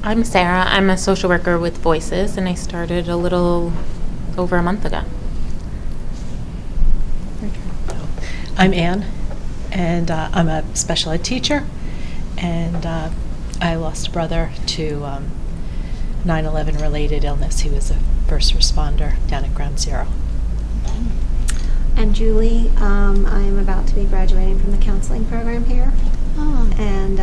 I'm Sarah. I'm a social worker with Voices, and I started a little over a month ago. I'm Anne, and I'm a special ed teacher, and I lost a brother to 9/11 related illness. He was a first responder down at Ground Zero. I'm Julie. I'm about to be graduating from the counseling program here. Oh. And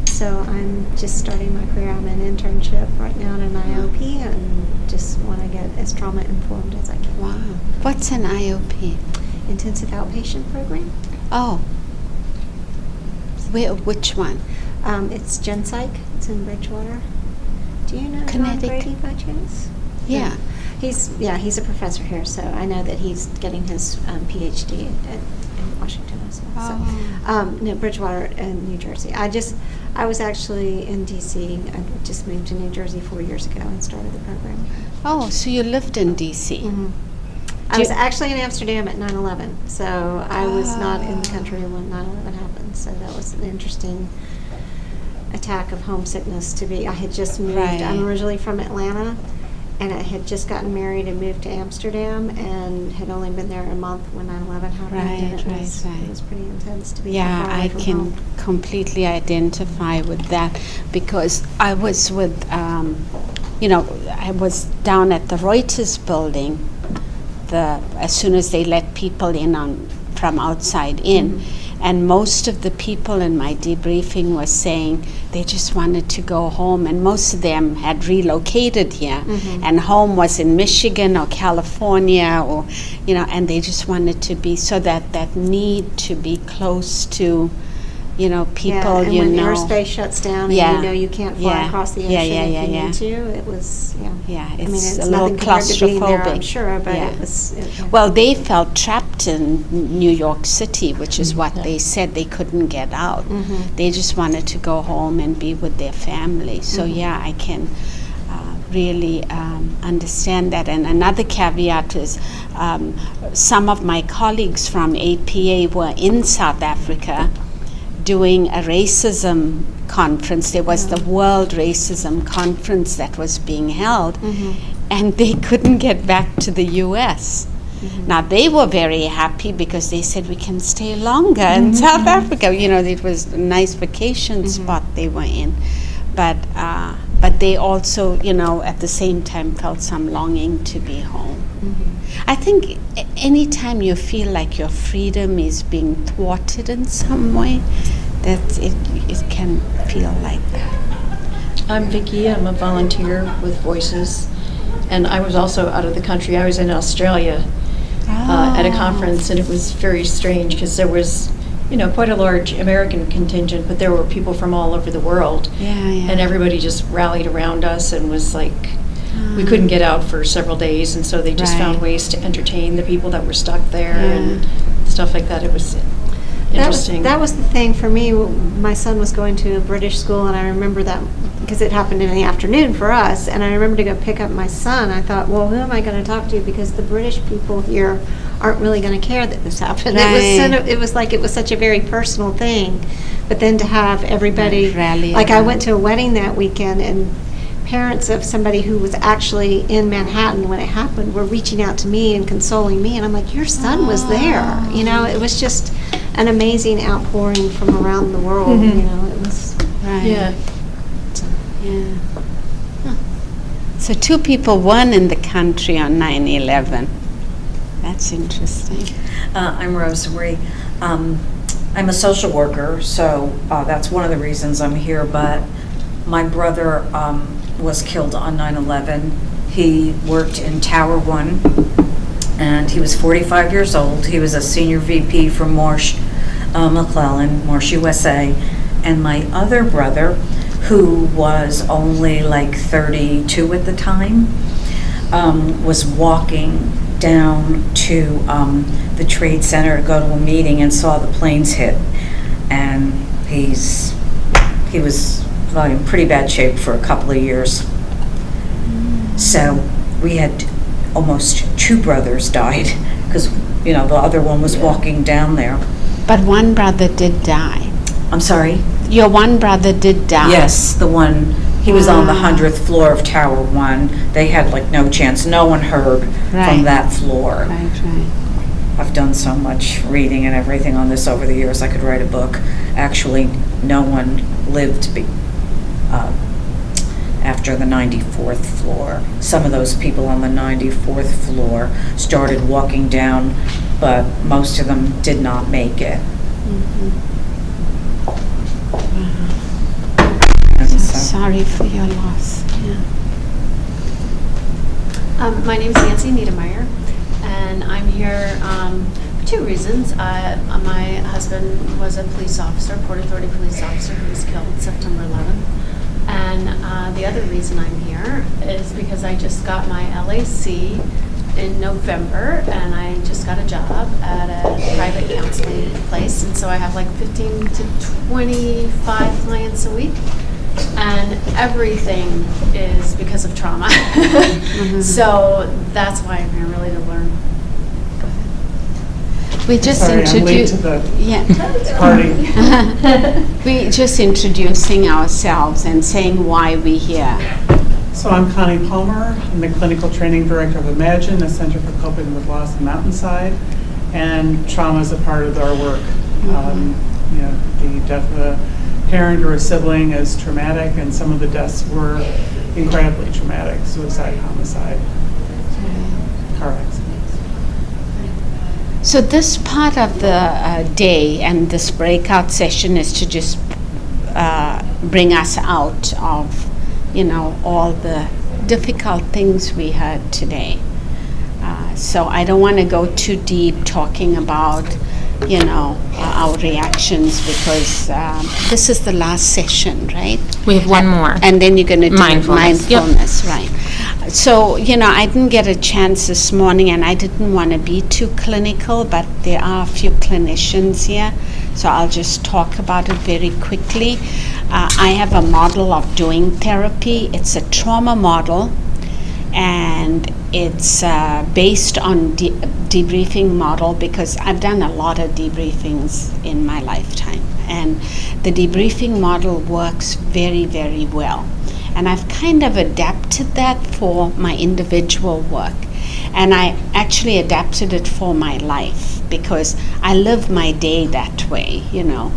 so I'm just starting my career. I'm in an internship right now at an IOP and just want to get as trauma informed as I can. Wow. What's an IOP? Intensive outpatient program. Oh. Which one? It's Gen Psych. It's in Bridgewater. Do you know John Connecticut. Brady by chance? Yeah. He's a professor here, so I know that he's getting his PhD in Washington as well. Oh. So, no, Bridgewater in New Jersey. I was actually in DC. I just moved to New Jersey 4 years ago and started the program. Oh, so you lived in D.C. Mm-hmm. I was actually in Amsterdam at 9/11, so I was not in the country when 9/11 happened. So that was an interesting attack of homesickness to be. I had just moved. Right. I'm originally from Atlanta, and I had just gotten married and moved to Amsterdam, and had only been there a month when 9/11 happened. And it was pretty intense to be. Yeah, far away I from can home. completely identify with that because I was with, I was down at the Reuters building as soon as they let people in from outside in. Mm-hmm. And most of the people in my debriefing was saying they just wanted to go home, and most of them had relocated here, Mm-hmm. and home was in Michigan or California, or and they just wanted to be, so that need to be close to people. and when airspace shuts down, Yeah. and you can't fly across the ocean if you need to, it was It's it's a little nothing compared to being there, I'm claustrophobic. sure, but Yeah. it was. Well, they felt trapped in New York City, which is what they said. They couldn't get out. Mhm. They just wanted to go home and be with their family. So I can really understand that. And another caveat is some of my colleagues from APA were in South Africa doing a racism conference. There was the World Racism Conference that was being held, and they couldn't get back to the U.S. Now, they were very happy because they said we can stay longer in South Africa. It was a nice vacation spot they were in. But they also, at the same time felt some longing to be home. I think anytime you feel like your freedom is being thwarted in some way, that it can feel like that. I'm Vicki. I'm a volunteer with Voices, and I was also out of the country. I was in Australia at a conference, and it was very strange because there was, quite a large American contingent, but there were people from all over the world, and everybody just rallied around us and was like, we couldn't get out for several days, and so they just found ways to entertain the people that were stuck there and stuff like that. It was interesting. That was the thing for me. My son was going to a British school, and I remember that because it happened in the afternoon for us, and I remember to go pick up my son. I thought, well, who am I going to talk to? Because the British people here aren't really going to care that this happened. It was like it was such a very personal thing. But then to have everybody, I went to a wedding that weekend, and parents of somebody who was actually in Manhattan when it happened were reaching out to me and consoling me, and I'm like, your son was there. It was just an amazing outpouring from around the world. It was So two people weren't in the country on 9/11. That's interesting. I'm Rosemary. I'm a social worker, so that's one of the reasons I'm here, but my brother was killed on 9/11. He worked in Tower 1, and he was 45 years old. He was a senior VP for Marsh McClellan, Marsh USA. And my other brother, who was only like 32 at the time, was walking down to the Trade Center to go to a meeting and saw the planes hit. And he was in pretty bad shape for a couple of years. So we had almost two brothers died because, the other one was walking down there. But one brother did die. I'm sorry? Your one brother did die. Yes, the one He was on the 100th floor of Tower 1. They had like no chance. No one heard Right. from that floor. Right, right. I've done so much reading and everything on this over the years. I could write a book. Actually, no one lived after the 94th floor. Some of those people on the 94th floor started walking down, but most of them did not make it. And so- Sorry for your loss. Yeah. My name's Nancy Niedermayer, and I'm here for two reasons. My husband was a police officer, Port Authority police officer, who was killed September 11th. And the other reason I'm here is because I just got my LAC in November, and I just got a job at a private counseling place, and so I have like 15 to 25 clients a week. And everything is because of trauma. So that's why I'm here, really, to learn. We just Sorry, I'm late to introduced. the Yeah. party. We just introducing ourselves and saying why we're here. So I'm Connie Palmer. I'm the Clinical Training Director of Imagine, a Center for Coping with Loss in Mountainside. And trauma is a part of our work. You know, the death of a parent or a sibling is traumatic, and some of the deaths were incredibly traumatic: suicide, homicide, car accidents. So this part of the day and this breakout session is to just bring us out of, you know, all the difficult things we heard today. So I don't want to go too deep talking about, you know, our reactions, because this is the last session, right? We have one more. And then you're going to do Mindfulness. Yep. mindfulness, right? So, you know, I didn't get a chance this morning, and I didn't want to be too clinical, but there are a few clinicians here, so I'll just talk about it very quickly. I have a model of doing therapy. It's a trauma model, and it's based on debriefing model, because I've done a lot of debriefings in my lifetime, and the debriefing model works very, very well. And I've kind of adapted that for my individual work. And I actually adapted it for my life, because I live my day that way, you know.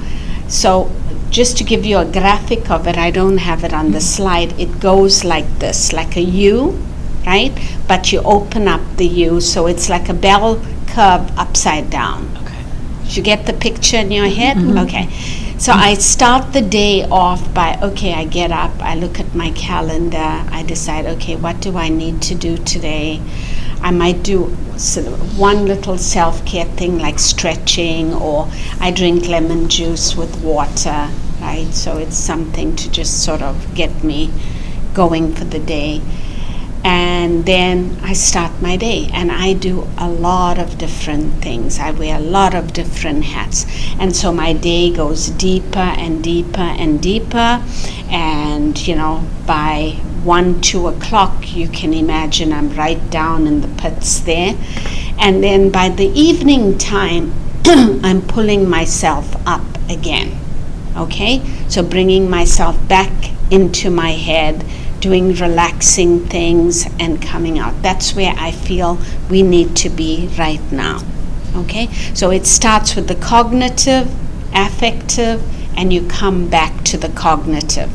So just to give you a graphic of it, I don't have it on the slide. It goes like this, like a U, right? But you open up the U, so it's like a bell curve upside down. Okay. Did you get the picture in your head? Okay. So I start the day off by, okay, I get up, I look at my calendar, I decide, okay, what do I need to do today? I might do sort of one little self-care thing like stretching, or I drink lemon juice with water, right? So it's something to just sort of get me going for the day. And then I start my day, and I do a lot of different things. I wear a lot of different hats. And so my day goes deeper and deeper and deeper. And, you know, by 1, 2 o'clock, you can imagine I'm right down in the pits there. And then by the evening time, I'm pulling myself up again. Okay? So bringing myself back into my head, doing relaxing things and coming out. That's where I feel we need to be right now. Okay? So it starts with the cognitive, affective, and you come back to the cognitive.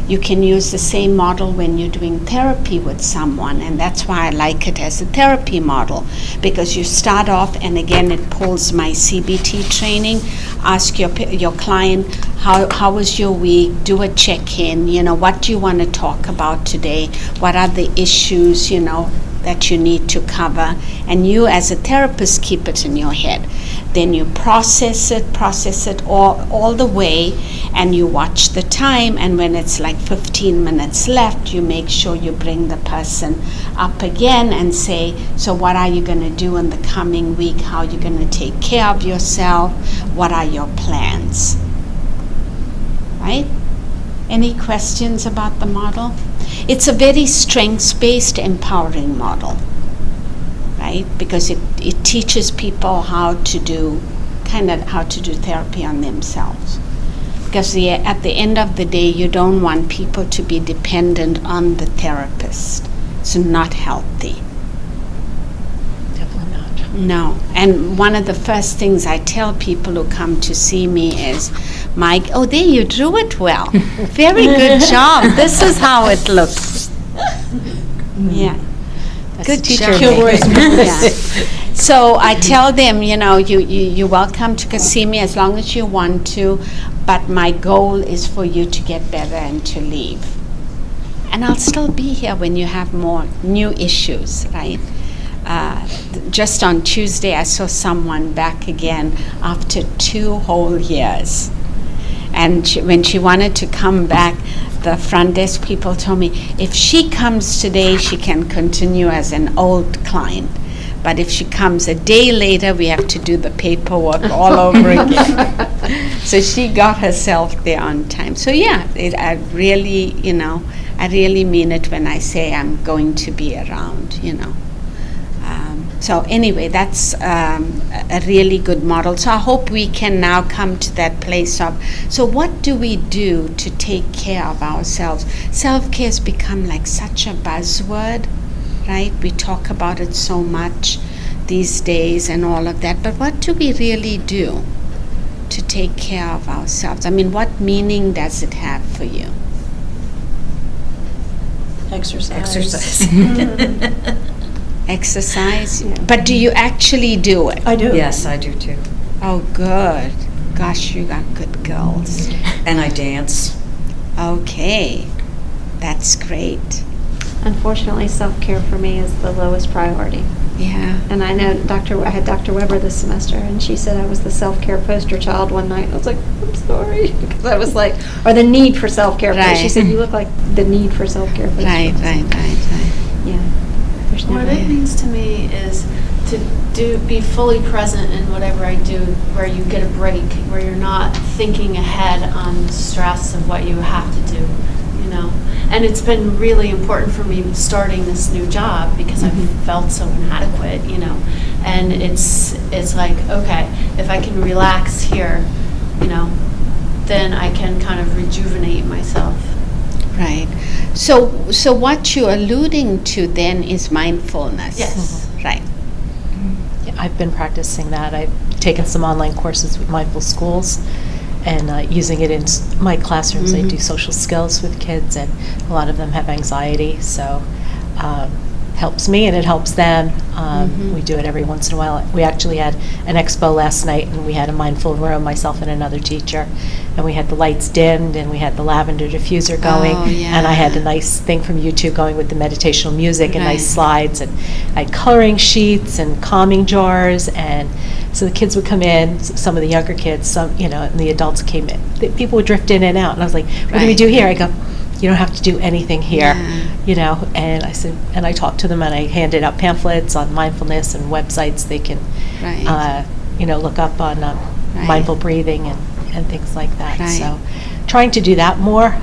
You can use the same model when you're doing therapy with someone, and that's why I like it as a therapy model, because you start off, and again it pulls my CBT training. Ask your client, how was your week? Do a check-in. You know, what do you want to talk about today? What are the issues, you know, that you need to cover? And you as a therapist keep it in your head. Then you process it all the way, and you watch the time, and when it's like 15 minutes left, you make sure you bring the person up again and say, so what are you going to do in the coming week? How are you going to take care of yourself? What are your plans? Right? Any questions about the model? It's a very strengths-based, empowering model, right? Because it teaches people how to do therapy on themselves. Because at the end of the day, you don't want people to be dependent on the therapist. It's not healthy. Definitely not. No. And one of the first things I tell people who come to see me is, Mike, oh, there, you drew it well. Very good job. This is how it looks. Yeah. That's Good teacher job. making. Yeah. So I tell them, you're welcome to see me as long as you want to, but my goal is for you to get better and to leave. And I'll still be here when you have more new issues, right? Just on Tuesday, I saw someone back again after 2 whole years. And when she wanted to come back, the front desk people told me, if she comes today, she can continue as an old client. But if she comes a day later, we have to do the paperwork all over again. So she got herself there on time. So yeah, I really mean it when I say I'm going to be around, So anyway, that's a really good model. So I hope we can now come to that place of, so what do we do to take care of ourselves? Self-care has become like such a buzzword, right? We talk about it so much these days and all of that, but what do we really do to take care of ourselves? I mean, what meaning does it have for you? Exercise. Exercise? Yeah. But do you actually do it? I do. Yes, I do too. Oh, good. Gosh, you got good girls. And I dance. Okay, that's great. Unfortunately, self-care for me is the lowest priority. Yeah. And I know I had Dr. Weber this semester, and she said I was the self-care poster child one night. And I was like, I'm sorry. Because I was like, or the need for self-care. Right. She said, you look like the need for self-care poster. Right. Yeah. There's What never- it means to me is to be fully present in whatever I do, where you get a break, where you're not thinking ahead on stress of what you have to do, And it's been really important for me starting this new job because I've felt so inadequate, And it's like, okay, if I can relax here, then I can kind of rejuvenate myself. Right. So what you're alluding to then is mindfulness. Yes. Right. Yeah, I've been practicing that. I've taken some online courses with Mindful Schools and using it in my classrooms. I do social skills with kids, and a lot of them have anxiety, so helps me and it helps them. We do it every once in a while. We actually had an expo last night, and we had a mindful room, myself and another teacher, and we had the lights dimmed and we had the lavender diffuser going, Oh, yeah. and I had a nice thing from YouTube going with the meditational music and nice Right. slides, and I had coloring sheets and calming jars, and so the kids would come in, some of the younger kids, some, and the adults came in. People would drift in and out, and I was like, what do we Right. do here? I go, you don't have to do anything here, Yeah. and I said, and I talked to them, and I handed out pamphlets on mindfulness and websites they can, Right. look up on Right. mindful breathing and things like that. Right. So trying to do that more.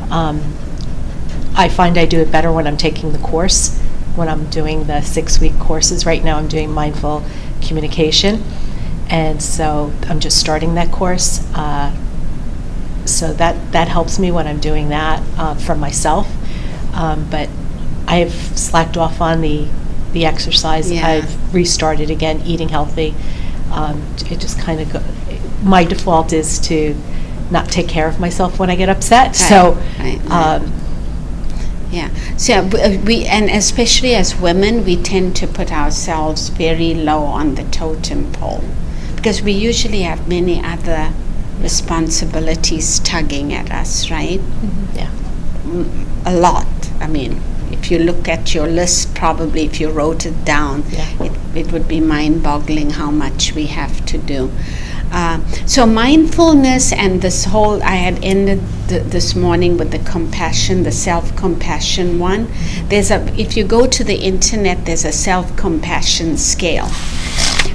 I find I do it better when I'm taking the course, when I'm doing the 6-week courses. Right now I'm doing mindful communication, and so I'm just starting that course. So that helps me when I'm doing that for myself. But I've slacked off on the exercise. Yeah. I've restarted again, eating healthy. It just kind of my default is to not take care of myself when I get upset. So, Right. Yeah. So we, and especially as women, we tend to put ourselves very low on the totem pole because we usually have many other responsibilities tugging at us, right? yeah. A lot. I mean, if you look at your list, probably if you wrote it down, Yeah. it would be mind-boggling how much we have to do. So mindfulness and this whole, I had ended this morning with the compassion, the self-compassion one. If you go to the internet, there's a self-compassion scale.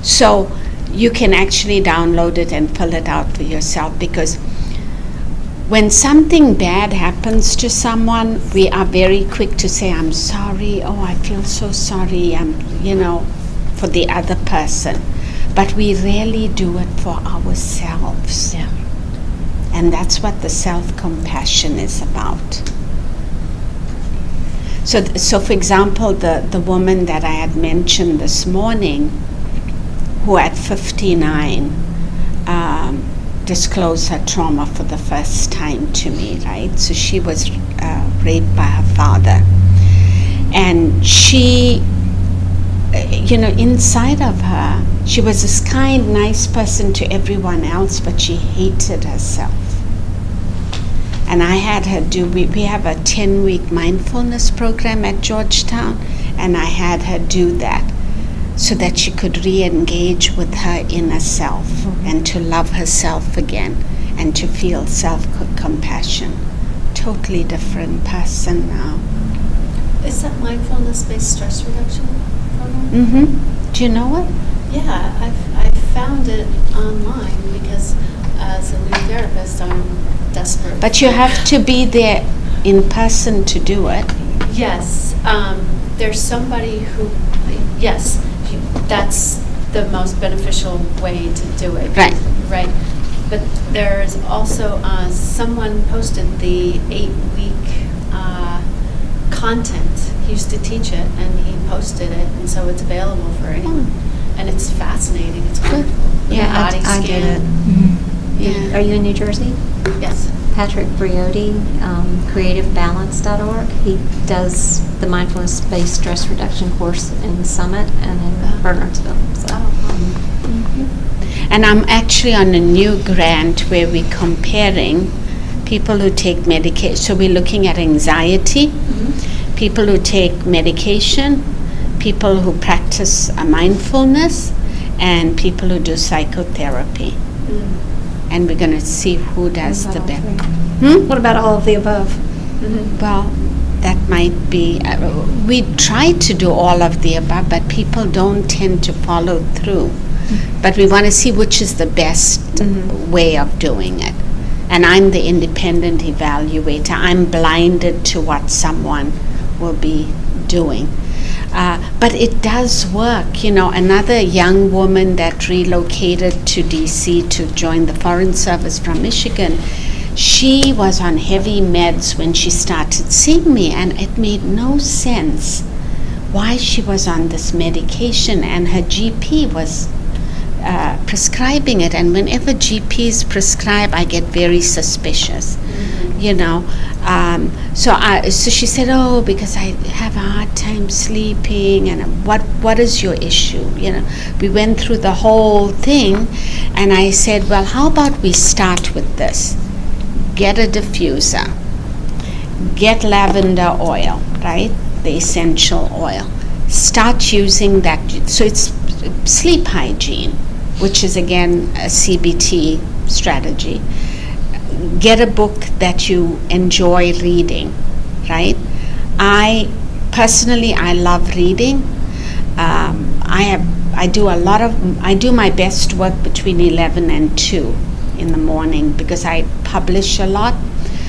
So you can actually download it and fill it out for yourself, because when something bad happens to someone, we are very quick to say, I'm sorry, oh, I feel so sorry, for the other person. But we rarely do it for ourselves. Yeah. And that's what the self-compassion is about. So for example, the woman that I had mentioned this morning, who at 59 disclosed her trauma for the first time to me, right? So she was raped by her father. And she, inside of her, she was this kind, nice person to everyone else, but she hated herself. And I had her we have a 10-week mindfulness program at Georgetown, and I had her do that so that she could re-engage with her inner self and to love herself again and to feel self-compassion. Totally different person now. Is that mindfulness-based stress reduction program? Mm-hmm. Do you know it? Yeah, I found it online because as a new therapist, I'm desperate. But you have to be there in person to do it. Yes, there's somebody who, yes, that's the most beneficial way to do it. Right. Right. But there's also someone posted the 8-week content. He used to teach it, and he posted it, and so it's available for anyone. And it's fascinating. It's wonderful. Yeah, Body I did scan. it. Yeah. Are you in New Jersey? Yes. Patrick Briotti, creativebalance.org. He does the mindfulness-based stress reduction course in Summit and in Bernardsville. So. And I'm actually on a new grant where we're comparing people who take medication. So we're looking at anxiety, people who take medication, people who practice mindfulness, and people who do psychotherapy. And we're going to see who does the best. What about all of the above? Well, that might be, we try to do all of the above, but people don't tend to follow through. But we want to see which is the best way of doing it. And I'm the independent evaluator. I'm blinded to what someone will be doing. But it does work. Another young woman that relocated to DC to join the Foreign Service from Michigan, she was on heavy meds when she started seeing me, and it made no sense why she was on this medication, and her GP was prescribing it. And whenever GPs prescribe, I get very suspicious. So she said, "Oh, because I have a hard time sleeping, and what is your issue?" We went through the whole thing, and I said, "Well, how about we start with this? Get a diffuser, get lavender oil, right? The essential oil. Start using that. So it's sleep hygiene, which is again a CBT strategy. Get a book that you enjoy reading, right? I love reading. I do my best work between 11 and 2 in the morning because I publish a lot.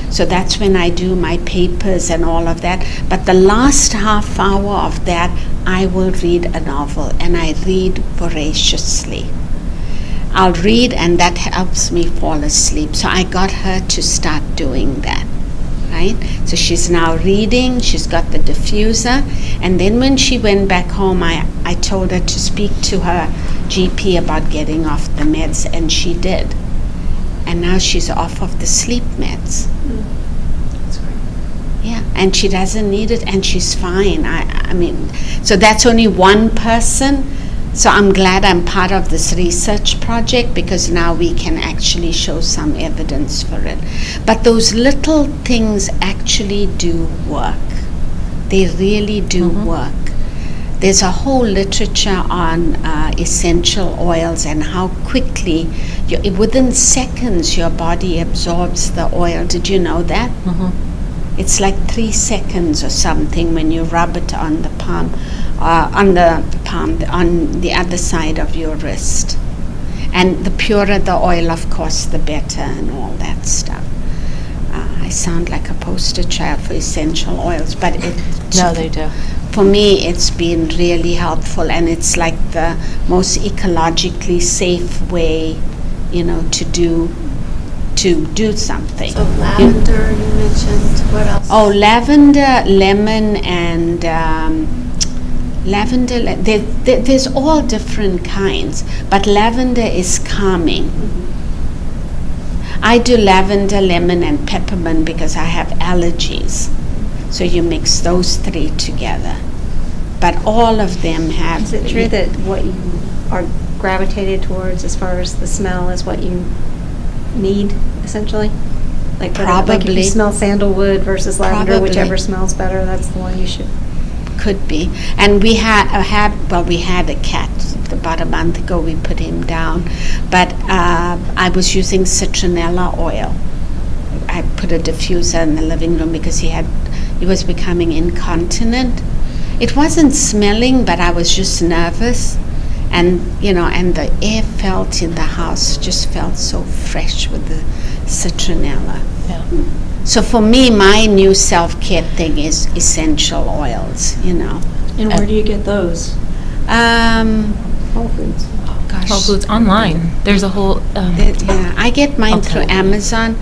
So that's when I do my papers and all of that. But the last half hour of that, I will read a novel, and I read voraciously. I'll read, and that helps me fall asleep. So I got her to start doing that, right? So she's now reading, she's got the diffuser, and then when she went back home, I told her to speak to her GP about getting off the meds, and she did. And now she's off of the sleep meds. That's great. Yeah, and she doesn't need it, and she's fine. I mean, so that's only one person. So I'm glad I'm part of this research project because now we can actually show some evidence for it. But those little things actually do work. They really do work. There's a whole literature on essential oils and how quickly, within seconds, your body absorbs the oil. Did you know that? It's like 3 seconds or something when you rub it on the palm, on the other side of your wrist. And the purer the oil, of course, the better, and all that stuff. I sound like a poster child for essential oils, but No, they do. for me, it's been really helpful, and it's like the most ecologically safe way, to do to do something. So lavender, you mentioned, what else? Oh, lavender, lemon, and lavender. There's all different kinds, but lavender is calming. I do lavender, lemon, and peppermint because I have allergies. So you mix those three together. But all of them have. Is it true that what you are gravitated towards as far as the smell is what you need, essentially? Like if you Probably. smell sandalwood versus lavender, Probably. whichever smells better, that's the one you should. Could be. And we had a cat about a month ago. We put him down. But I was using citronella oil. I put a diffuser in the living room because he was becoming incontinent. It wasn't smelling, but I was just nervous. And, and the air felt in the house just felt so fresh with the citronella. Yeah. So for me, my new self-care thing is essential oils, And where do you get those? Whole Foods. Oh gosh. Whole Foods online. There's a whole. Yeah, I get mine I'll through tell you. Amazon.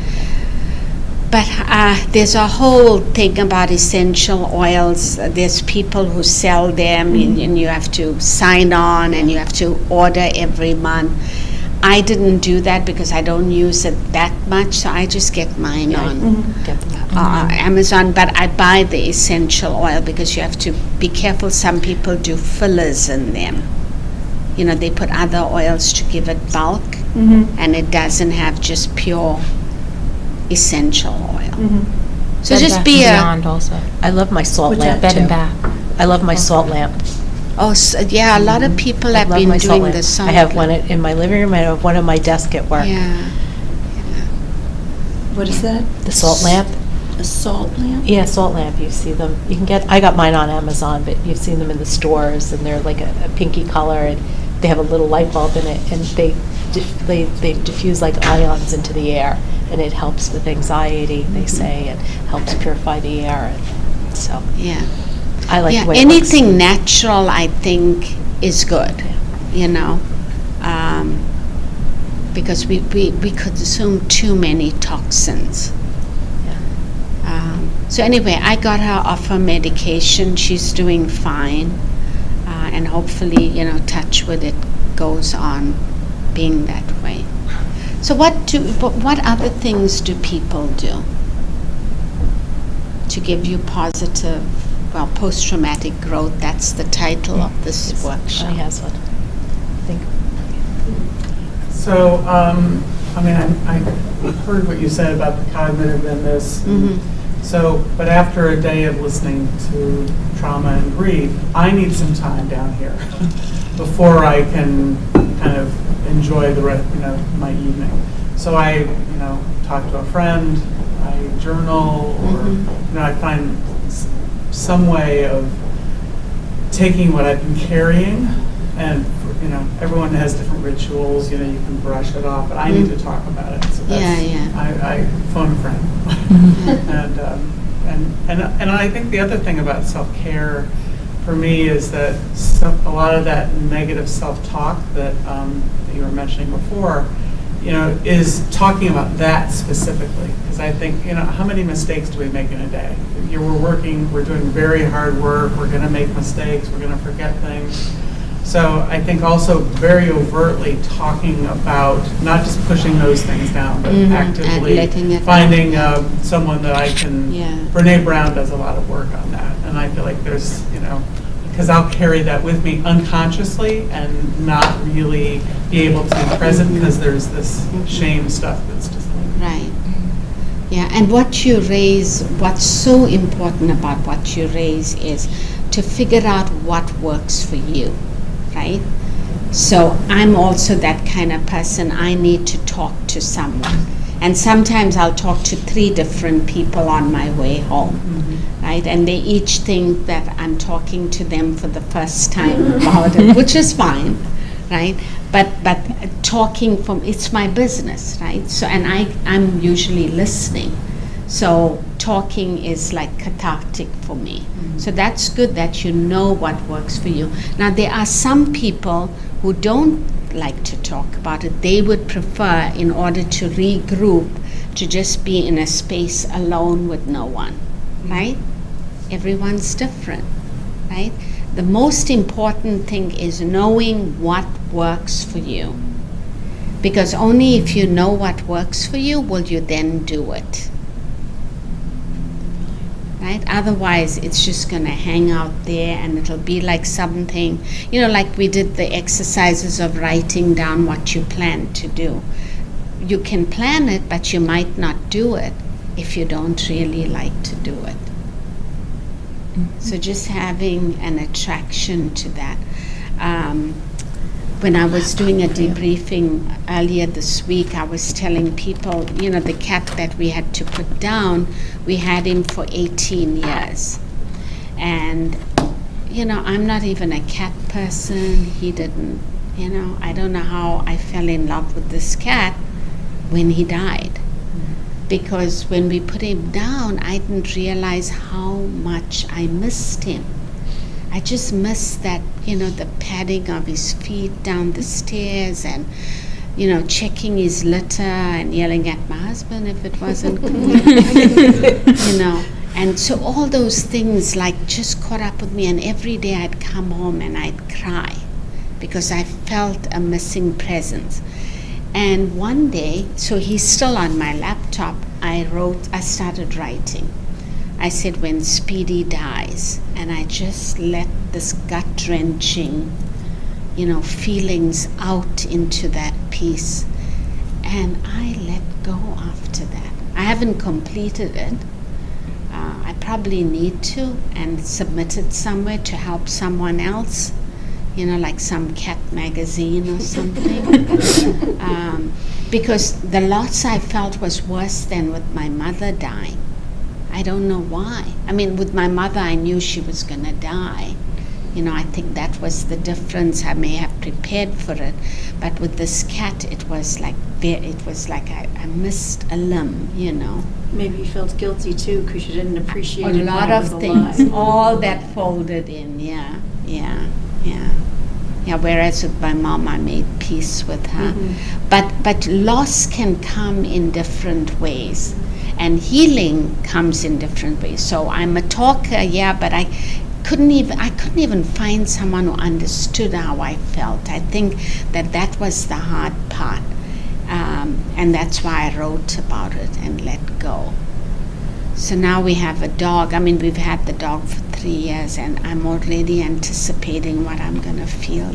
But there's a whole thing about essential oils. There's people who sell them, and you have to sign on, and you have to order every month. I didn't do that because I don't use it that much, so I just get mine on Get them. Amazon. But I buy the essential oil because you have to be careful. Some people do fillers in them. They put other oils to give it bulk, and it doesn't have just pure essential oil. So Bed just Bath be and a Beyond also. I love my salt What's lamp Bed too. and Bath. I love my salt lamp. a lot of people have I love been my salt doing lamp. the salt. I have one in my living room. I have one on my desk at work. Yeah. What is that? The salt lamp. A salt lamp? Yeah, salt lamp. You see them. You can get. I got mine on Amazon, but you've seen them in the stores, and they're like a pinky color, and they have a little light bulb in it, and they diffuse like ions into the air, and it helps with anxiety. They say it helps purify the air, and so Yeah. I like Yeah, the way anything it looks. natural, I think, is good, because we consume too many toxins. So anyway, I got her off her medication. She's doing fine, and hopefully, touch wood, it goes on being that way. So what other things do people do to give you positive, post-traumatic growth? That's the title of this workshop. She has one. I think. So, I heard what you said about the cognitive in this. So, but after a day of listening to trauma and grief, I need some time down here before I can kind of enjoy the rest, my evening. So I, talk to a friend, I journal, or, I find some way of taking what I've been carrying, and, everyone has different rituals, you can brush it off, but I need to talk about it. So that's, I phone a friend. And I think the other thing about self-care for me is that a lot of that negative self-talk that you were mentioning before, is talking about that specifically. Because I think, how many mistakes do we make in a day? We're doing very hard work, we're going to make mistakes, we're going to forget things. So I think also very overtly talking about not just pushing those things down, but actively finding someone that I can. Brene Brown does a lot of work on that, and I feel like there's, because I'll carry that with me unconsciously and not really be able to be present because there's this shame stuff that's just. Right. Yeah, and what's so important about what you raise is to figure out what works for you. Right? So I'm also that kind of person. I need to talk to someone. And sometimes I'll talk to 3 different people on my way home. Right? And they each think that I'm talking to them for the first time about it, which is fine. Right? But it's my business, right? So, and I'm usually listening. So talking is like cathartic for me. So that's good that you know what works for you. Now, there are some people who don't like to talk about it. They would prefer, in order to regroup, to just be in a space alone with no one, right? Everyone's different, right? The most important thing is knowing what works for you. Because only if you know what works for you will you then do it. Right? Otherwise, it's just going to hang out there and it'll be like something, like we did the exercises of writing down what you plan to do. You can plan it, but you might not do it if you don't really like to do it. So just having an attraction to that. When I was doing a debriefing earlier this week, I was telling people, the cat that we had to put down, we had him for 18 years. And, I'm not even a cat person. He didn't, I don't know how I fell in love with this cat when he died. Because when we put him down, I didn't realize how much I missed him. I just missed that, the padding of his feet down the stairs and, checking his litter and yelling at my husband if it wasn't cool, And so all those things just caught up with me, and every day I'd come home and I'd cry because I felt a missing presence. And one day, so he's still on my laptop, I started writing. I said, when Speedy dies, and I just let this gut-wrenching, feelings out into that piece. And I let go after that. I haven't completed it. I probably need to, and submit it somewhere to help someone else, like some cat magazine or something. Because the loss I felt was worse than with my mother dying. I don't know why. I mean, with my mother, I knew she was going to die. I think that was the difference. I may have prepared for it. But with this cat, it was like I missed a limb, Maybe you felt guilty too because you didn't appreciate A lot of things, all that folded in, yeah. Whereas with my mom, I made peace with her. Mm-hmm. But loss can come in different ways. And healing comes in different ways. So I'm a talker, but I couldn't even find someone who understood how I felt. I think that was the hard part. And that's why I wrote about it and let go. So now we have a dog. I mean, we've had the dog for 3 years, and I'm already anticipating what I'm going to feel.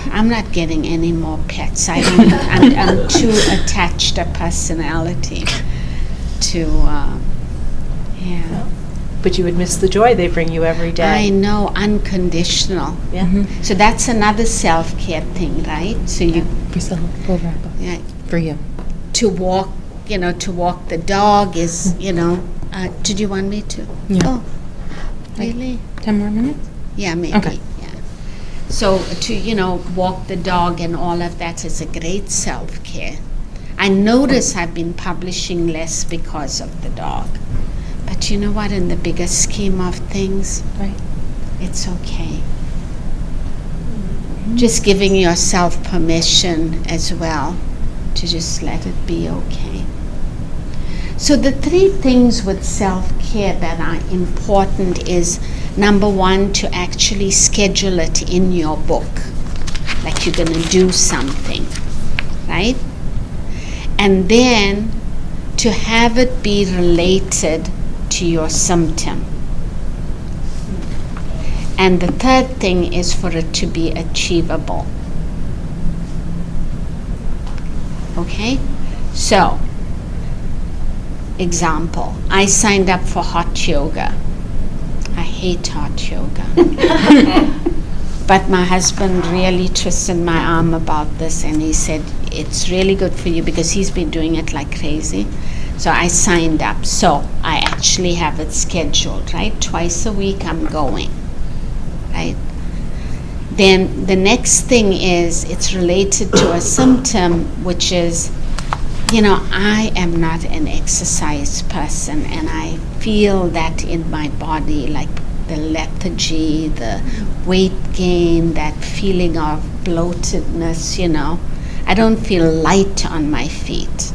I'm not getting any more pets. I'm too attached a personality to, But you would miss the joy they bring you every day. I know, unconditional. Yeah. Mm-hmm. So that's another self-care thing, right? So you, Priscilla, we'll wrap up. yeah, For you. to walk the dog is, did you want me to? Yeah. Oh, really? 10 more minutes? Yeah, maybe. Okay. Yeah. So to, walk the dog and all of that is a great self-care. I notice I've been publishing less because of the dog. But you know what, in the bigger scheme of things, Right. it's okay. Just giving yourself permission as well to just let it be okay. So the 3 things with self-care that are important is, number 1, to actually schedule it in your book, like you're going to do something, right? And then to have it be related to your symptom. And the 3rd thing is for it to be achievable. Okay? So, example, I signed up for hot yoga. I hate hot yoga. But my husband really twisted my arm about this, and he said, it's really good for you, because he's been doing it like crazy. So I signed up. So I actually have it scheduled, right? Twice a week I'm going, right? Then the next thing is, it's related to a symptom, which is I am not an exercise person, and I feel that in my body, like the lethargy, the weight gain, that feeling of bloatedness, I don't feel light on my feet.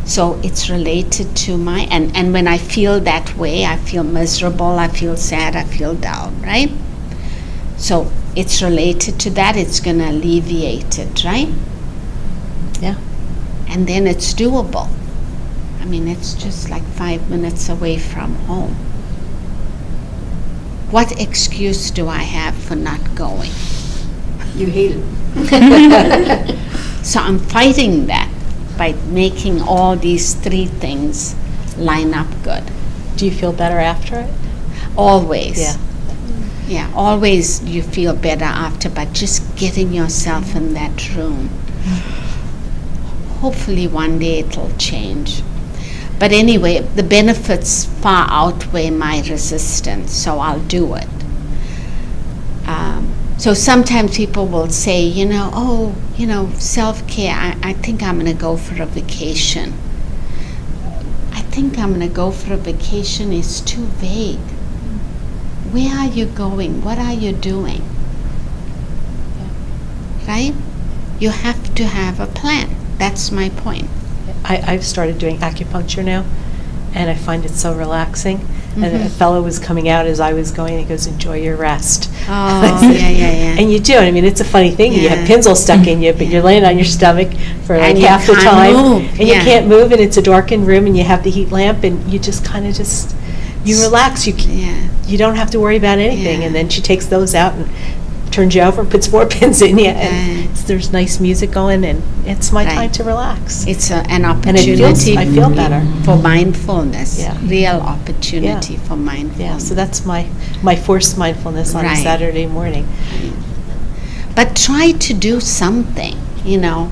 So it's related to and when I feel that way, I feel miserable, I feel sad, I feel down, right? So it's related to that, it's going to alleviate it, right? Yeah. And then it's doable. I mean, it's just like 5 minutes away from home. What excuse do I have for not going? You hate it. So I'm fighting that by making all these 3 things line up good. Do you feel better after it? Always. Yeah. Yeah, always you feel better after, but just getting yourself in that room. Hopefully one day it'll change. But anyway, the benefits far outweigh my resistance, so I'll do it. So sometimes people will say, self-care, I think I'm going to go for a vacation. I think I'm going to go for a vacation is too vague. Where are you going? What are you doing? Right? You have to have a plan. That's my point. I've started doing acupuncture now, and I find it so relaxing. And Mhm. a fellow was coming out as I was going, he goes, enjoy your rest. Oh, yeah. And you do. I mean, it's a funny thing. You have Yeah. pins all stuck in you, but you're laying on your stomach for like And you half the can't time. move, And yeah. you can't move, and it's a darkened room, and you have the heat lamp, and you just kind of you relax. You don't have to worry about anything. Yeah. And then she takes those out and turns you over and puts more pins in you. And Right. there's nice music going, and it's my Right. time to relax. It's an And opportunity I feel better. for mindfulness, Yeah. real opportunity Yeah. for mindfulness. Yeah, so that's my forced mindfulness on a Right. Saturday morning. But try to do something, Yeah,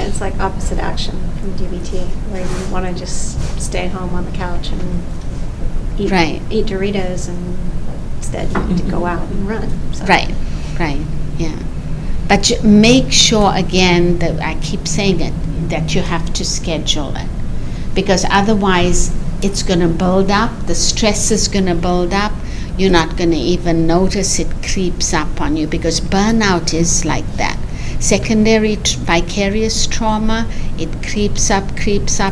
it's like opposite action from DBT, where you want to just stay home on the couch and Right. eat Doritos, and instead you need to go out and run. So. Right, yeah. But make sure, again, that I keep saying it, that you have to schedule it. Because otherwise, it's going to build up, the stress is going to build up, you're not going to even notice it creeps up on you, because burnout is like that. Secondary vicarious trauma, it creeps up,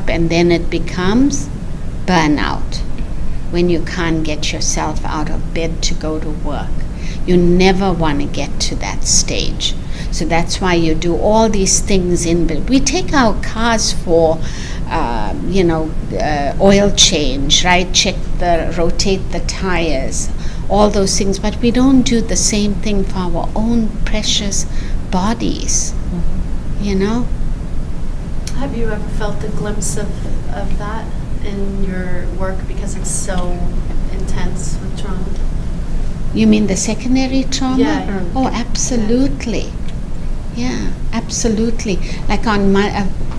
and then it becomes burnout. When you can't get yourself out of bed to go to work. You never want to get to that stage. So that's why you do all these things we take our cars for, oil change, right? Rotate the tires, all those things. But we don't do the same thing for our own precious bodies, Have you ever felt a glimpse of that in your work, because it's so intense with trauma? You mean the secondary trauma? Yeah. Oh, absolutely. Yeah, absolutely. Like on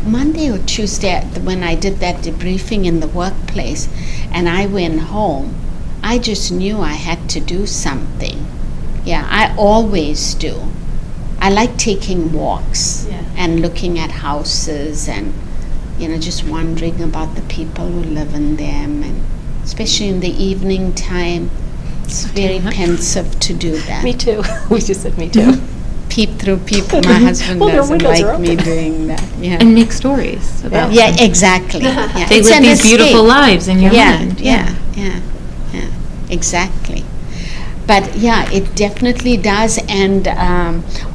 Monday or Tuesday, when I did that debriefing in the workplace, and I went home, I just knew I had to do something. Yeah, I always do. I like taking walks and looking at houses and, just wondering about the people who live in them, and especially in the evening time, it's very pensive to do that. Me too. We just said me too. Peep through people. My husband Well, their doesn't windows are like me open. doing that. Yeah. And make stories about Yeah, exactly. Yeah. They It's live an these beautiful escape. lives in your Yeah, mind. yeah, exactly. But yeah, it definitely does. And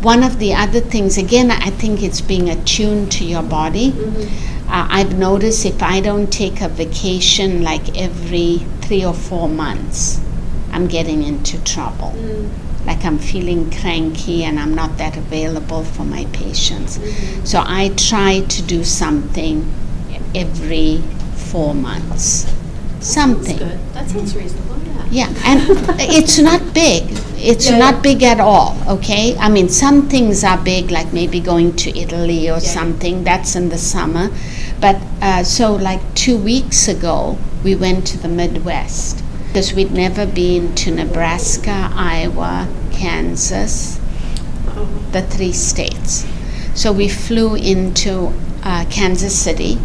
one of the other things, again, I think it's being attuned to your body. I've noticed if I don't take a vacation like every 3 or 4 months, I'm getting into trouble. Like I'm feeling cranky and I'm not that available for my patients. So I try to do something every 4 months. Something. That's good. That sounds reasonable, Yeah, and it's not big. It's not big at all, okay? I mean, some things are big, like maybe going to Italy or something. That's in the summer. But so like 2 weeks ago, we went to the Midwest because we'd never been to Nebraska, Iowa, Kansas, the 3 states. So we flew into Kansas City,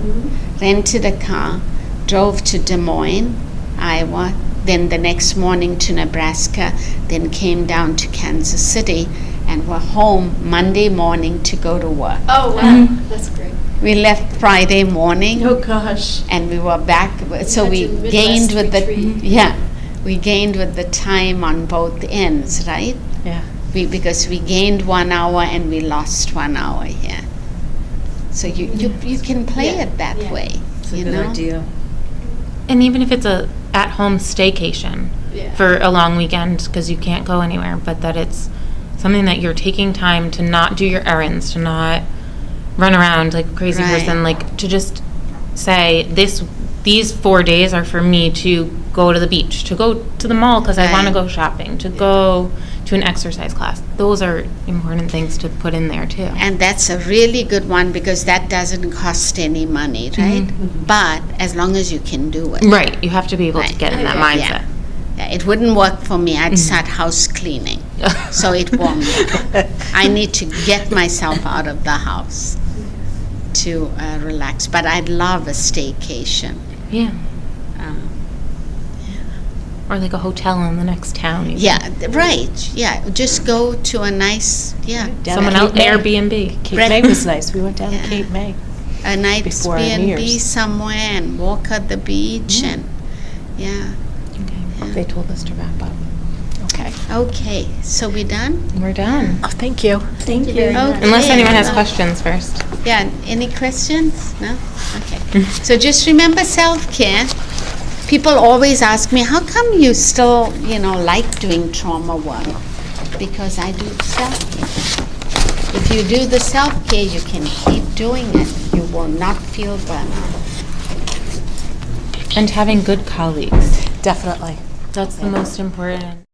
rented a car, drove to Des Moines, Iowa, then the next morning to Nebraska, then came down to Kansas City, and were home Monday morning to go to work. Oh, wow. That's great. We left Friday morning, Oh, gosh. and we were back. So That's we a Midwest gained with retreat. we gained with the time on both ends, right? Yeah. Because we gained 1 hour and we lost 1 hour here. So you can play Yeah. it that Yeah. way. It's a you good know? idea. And even if it's a at-home staycation Yeah. for a long weekend because you can't go anywhere, but that it's something that you're taking time to not do your errands, to not run around like a crazy Right. person, like to just say these 4 days are for me to go to the beach, to go to the mall because I want to Right. go shopping, to go to an exercise class. Those are important things to put in there too. And that's a really good one because that doesn't cost any money, right? But as long as you can do it. Right, you have to be able to Right. get in that Yeah. mindset. Yeah, it wouldn't work for me. I'd start house cleaning. So it won't work. I need to get myself out of the house to relax. But I'd love a staycation. Yeah, Um, or like a hotel in the next town. even. yeah, right. Yeah, just go to a nice, Down Someone at else, Cape May. Airbnb. Cape Red- May was nice. We went down Yeah. to Cape May. a nice Before our B&B Year's. somewhere and walk at the beach and, yeah. Okay. They told us to wrap up. Okay. Okay, so we done? We're done. Oh, thank you. Thank you very much. Okay. Unless anyone has questions first. Yeah, any questions? No? Okay. So just remember self-care. People always ask me, how come you still, like doing trauma work? Because I do self-care. If you do the self-care, you can keep doing it. You will not feel burnout. And having good colleagues. Definitely. That's the most important.